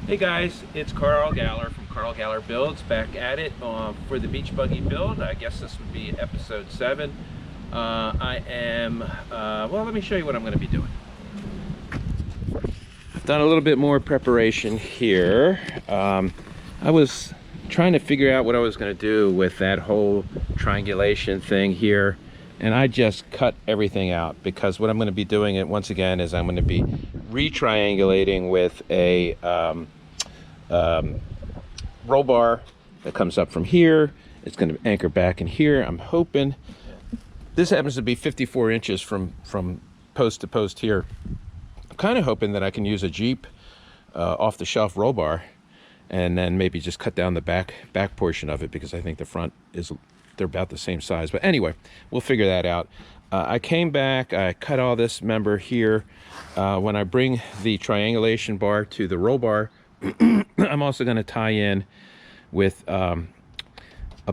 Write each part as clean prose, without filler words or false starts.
Hey guys, it's Carl Galler from Carl Galler Builds, back at it for the beach buggy build. I guess this would be episode 7. Well, let me show you what I'm going to be doing. I've done a little bit more preparation here. I was trying to figure out what I was going to do with that whole triangulation thing here, and I just cut everything out because what I'm going to be doing it once again is I'm going to be re-triangulating with a roll bar that comes up from here. It's going to anchor back in here. I'm hoping this happens to be 54 inches from post to post here. I'm kind of hoping that I can use a Jeep off-the-shelf roll bar and then maybe just cut down the back portion of it, because I think the front is, they're about the same size. But anyway, we'll figure that out. I came back, I cut all this member here. When I bring the triangulation bar to the roll bar, I'm also going to tie in with a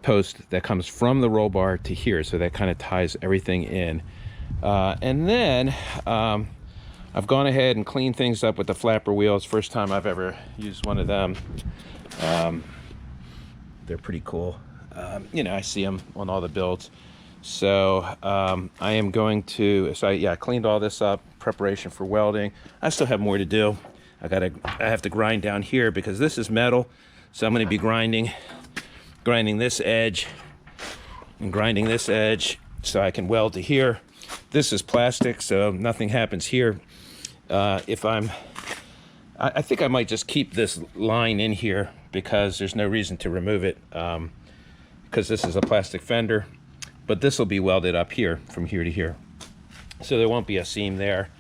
post that comes from the roll bar to here, so that kind of ties everything in. And then I've gone ahead and cleaned things up with the flapper wheels. First time I've ever used one of them. They're pretty cool. You know, I see them on all the builds. So I am going to, I cleaned all this up, preparation for welding. I still have more to do. I have to grind down here because this is metal. So I'm going to be grinding this edge and grinding this edge so I can weld to here. This is plastic, so nothing happens here. I think I might just keep this line in here because there's no reason to remove it, because this is a plastic fender, but this will be welded up here from here to here. So there won't be a seam there.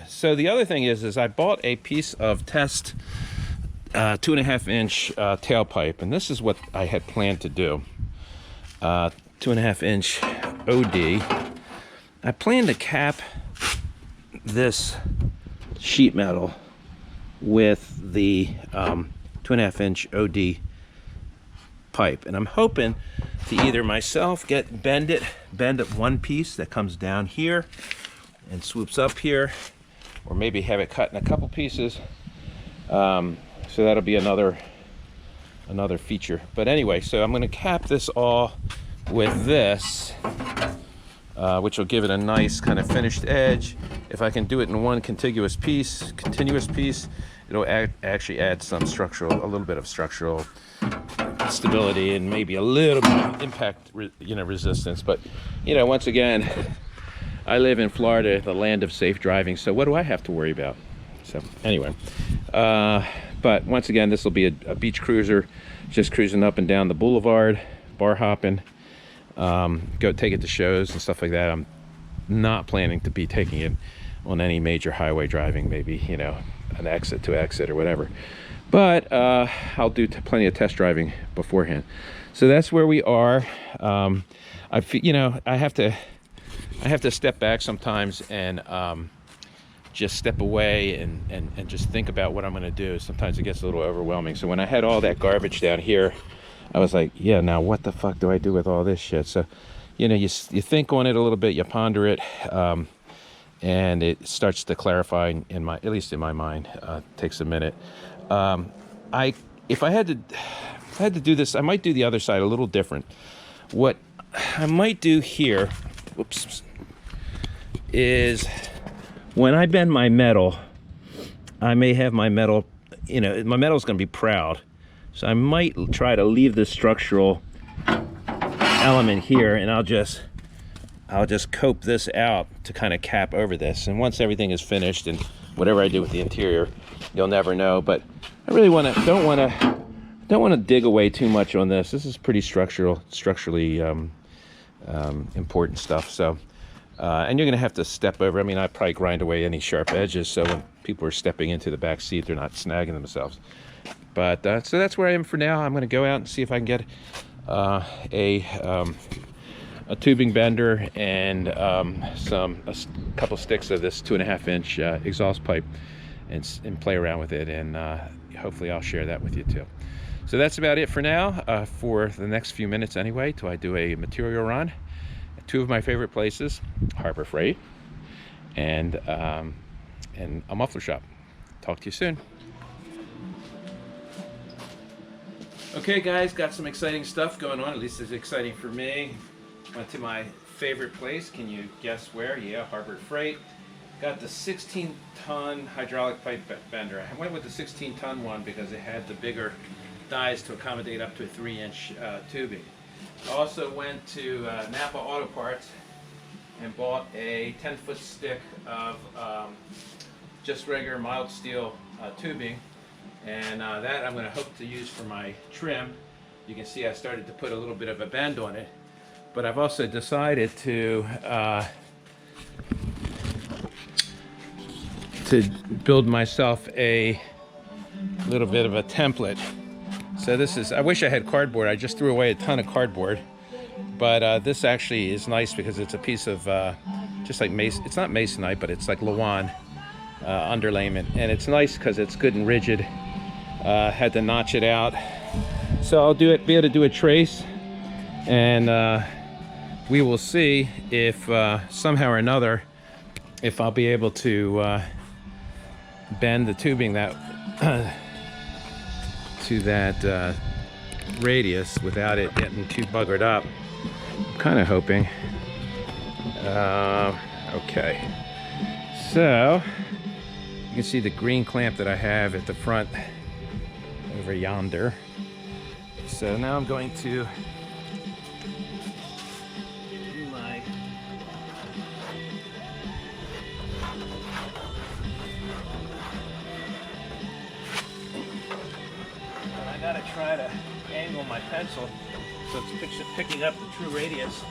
So the other thing is I bought a piece of test 2.5 inch tailpipe, and this is what I had planned to do. 2.5 inch OD. I plan to cap this sheet metal with the 2.5 inch OD pipe, and I'm hoping to either myself bend it one piece that comes down here and swoops up here, or maybe have it cut in a couple pieces. So that'll be another feature. But anyway, so I'm going to cap this all with this, which will give it a nice kind of finished edge. If I can do it in one continuous piece, it'll actually add a little bit of structural stability and maybe a little bit of impact, resistance. But once again, I live in Florida, the land of safe driving. So what do I have to worry about? So anyway, but once again, this will be a beach cruiser, just cruising up and down the boulevard, bar hopping, go take it to shows and stuff like that. I'm not planning to be taking it on any major highway driving, maybe, an exit to exit or whatever. But I'll do plenty of test driving beforehand. So that's where we are. I have to step back sometimes and just step away and just think about what I'm going to do. Sometimes it gets a little overwhelming. So when I had all that garbage down here, I was like, yeah, now what the fuck do I do with all this shit? So, you think on it a little bit, you ponder it, and it starts to clarify at least in my mind. Takes a minute. If I had to do this, I might do the other side a little different. What I might do here, is when I bend my metal, I may have my metal, my metal is going to be proud. So I might try to leave this structural element here, and I'll just cope this out to kind of cap over this. And once everything is finished, and whatever I do with the interior, you'll never know. But I really don't want to dig away too much on this. This is pretty structurally important stuff. So, and you're going to have to step over. I mean, I probably grind away any sharp edges, so when people are stepping into the back seat, they're not snagging themselves. But so that's where I am for now. I'm going to go out and see if I can get a tubing bender and a couple sticks of this 2.5 inch exhaust pipe and play around with it, and hopefully I'll share that with you too. So that's about it for now, for the next few minutes anyway, till I do a material run. Two of my favorite places, Harbor Freight and a muffler shop. Talk to you soon. Okay guys, got some exciting stuff going on, at least it's exciting for me. Went to my favorite place, can you guess where? Yeah, Harbor Freight. Got the 16-ton hydraulic pipe bender. I went with the 16-ton one because it had the bigger dies to accommodate up to a 3-inch tubing. I also went to Napa Auto Parts and bought a 10-foot stick of just regular mild steel tubing, and that I'm going to hope to use for my trim. You can see I started to put a little bit of a bend on it, but I've also decided to build myself a little bit of a template. So this is, I wish I had cardboard. I just threw away a ton of cardboard, but this actually is nice because it's a piece of just like it's not masonite, but it's like Lawan underlayment, and it's nice because it's good and rigid. Had to notch it out, so I'll be able to do a trace, and we will see if somehow or another if I'll be able to bend the tubing that to that radius without it getting too buggered up. I'm kind of hoping. Okay, so you can see the green clamp that I have at the front over yonder. So now I'm going to do my I gotta try to angle my pencil so it's picking up the true radius,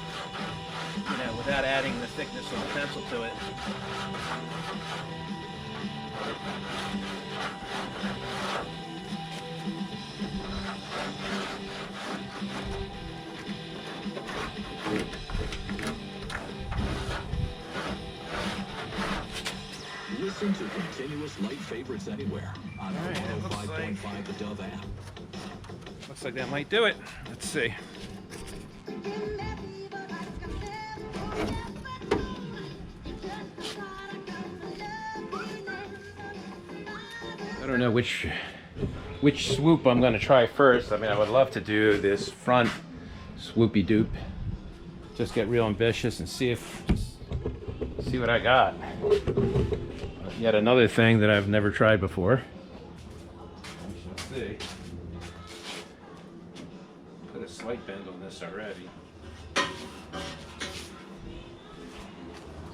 you know, without adding the thickness of the pencil to it. Listen to continuous light favorites anywhere on 105.5 the Dove app. Looks like that might do it. Let's see. I don't know which swoop I'm going to try first. I mean, I would love to do this front swoopy doop. Just get real ambitious and see what I got. Yet another thing that I've never tried before. We shall see. Put a slight bend on this already.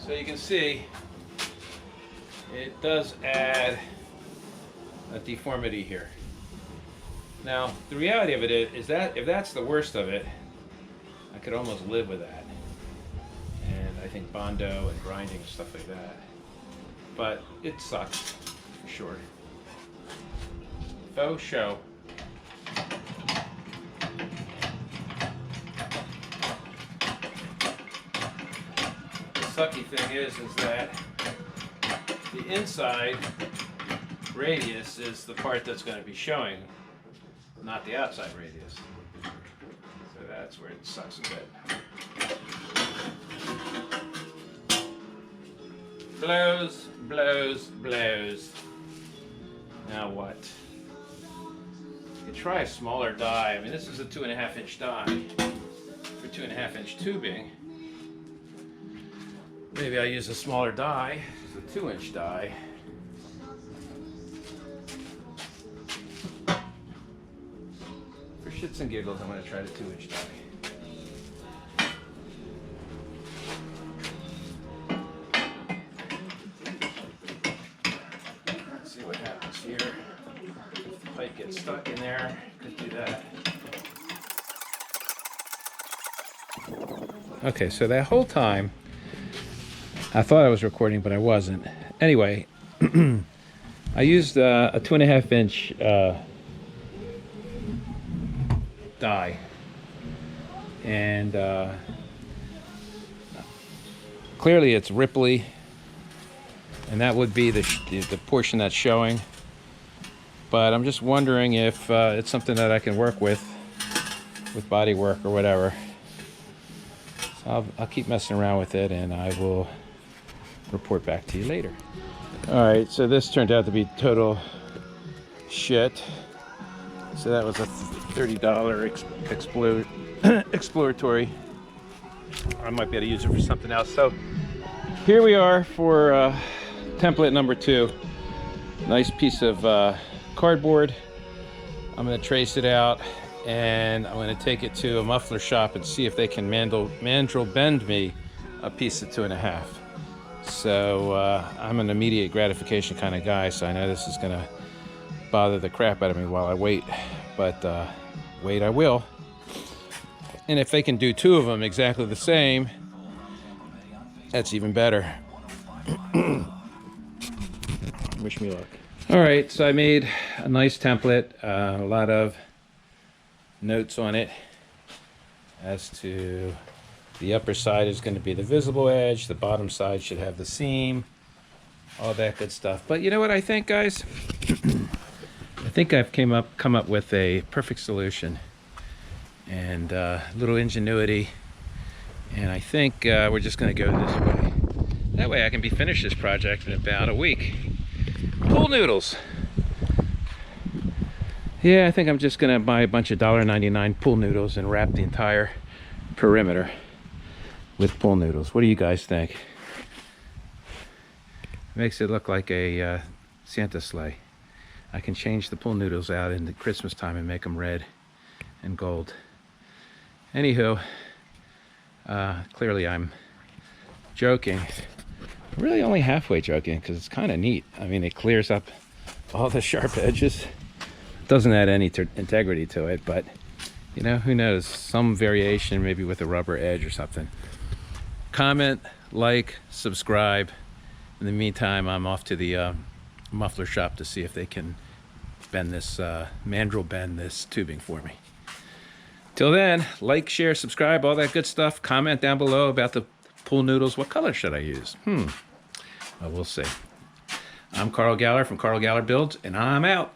So you can see it does add a deformity here. Now, the reality of it is that if that's the worst of it, I could almost live with that. And I think Bondo and grinding and stuff like that. But it sucks, for sure. Faux show. The sucky thing is that the inside radius is the part that's going to be showing, not the outside radius. So that's where it sucks a bit. Blows, blows, blows. Now what? You could try a smaller die. I mean, this is a 2.5-inch die for 2.5-inch tubing. Maybe I'll use a smaller die. This is a 2-inch die. For shits and giggles, I'm going to try the 2-inch die. Here, if the pipe gets stuck in there, could do that. Okay, so that whole time I thought I was recording, but I wasn't. Anyway, I used a 2.5-inch die, and clearly it's ripply, and that would be the portion that's showing. But I'm just wondering if it's something that I can work with body work or whatever. So I'll keep messing around with it, and I will report back to you later. All right, so this turned out to be total shit. So that was a $30 exploratory. I might be able to use it for something else. So here we are for template number 2. Nice piece of cardboard. I'm going to trace it out, and I'm going to take it to a muffler shop and see if they can mandrel bend me a piece of 2.5. So I'm an immediate gratification kind of guy, so I know this is going to bother the crap out of me while I wait, but wait I will. And if they can do 2 of them exactly the same, that's even better. Wish me luck. All right, so I made a nice template, a lot of notes on it as to the upper side is going to be the visible edge, the bottom side should have the seam, all that good stuff. But you know what I think, guys? I think I've come up with a perfect solution, and a little ingenuity, and I think we're just going to go this way. That way I can be finished this project in about a week. Pool noodles. Yeah, I think I'm just gonna buy a bunch of $1.99 pool noodles and wrap the entire perimeter with pool noodles. What do you guys think? Makes it look like a Santa sleigh. I can change the pool noodles out in the Christmas time and make them red and gold. Anywho, clearly I'm joking. Really only halfway joking, because it's kind of neat. I mean, it clears up all the sharp edges. Doesn't add any integrity to it, but you know, who knows? Some variation, maybe with a rubber edge or something. Comment, like, subscribe. In the meantime, I'm off to the muffler shop to see if they can bend this, mandrel bend this tubing for me. Till then, like, share, subscribe, all that good stuff. Comment down below about the pool noodles. What color should I use? Well, we'll see. I'm Carl Galler from Carl Galler Builds, and I'm out.